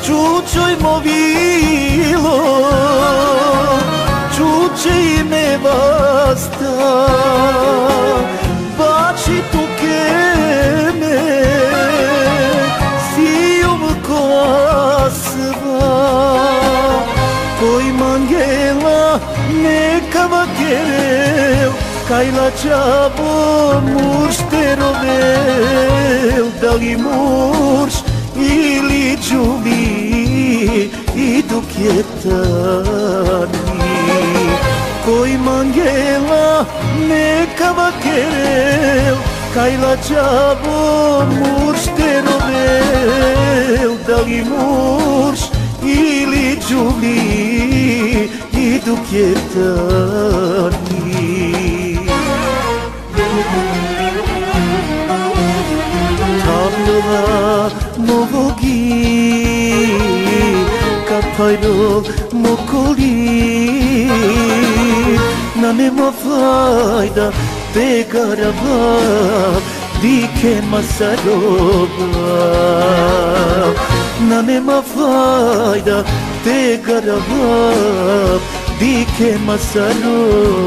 Čučoj movilo, čuče i nevasta, bači tu keme, sijom kosva, koj mangela neka vakerel, kajla čabo murš terovel, da li murš ili džuvi i dukjetani, koji mangela neka vakerel, kajla čabo murš terovel, da li murš ili džuvi i dukjetani. Tabla movogi kapayro mokoli na nema fayda begaraba dike masarova na nema fayda begaraba dike masarova.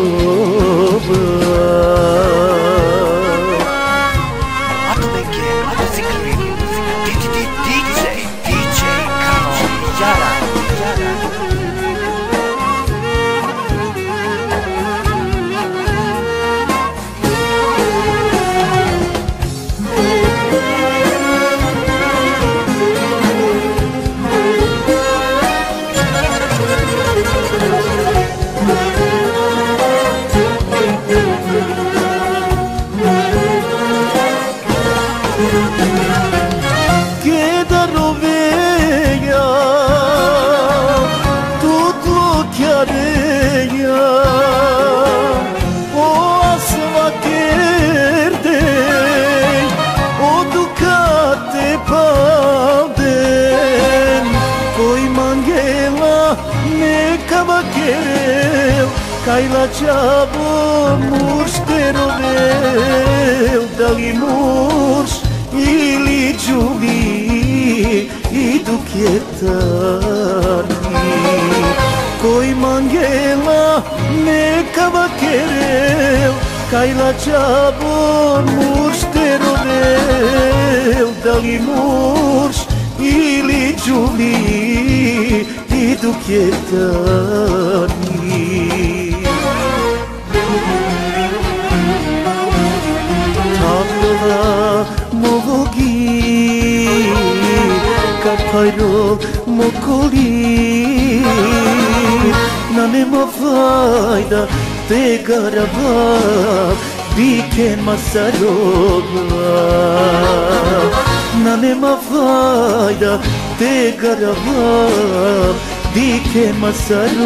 Kajla čabo murš terovel, da li murš ili džuvi i dukjetani, koji mangela neka vakerel, kajla čabo murš terovel, da li murš ili džuvi i dukjetani. Tabla movogi kapayro mokoli na nema fayda begaraba dike masarova na nema fayda begaraba dike masarova.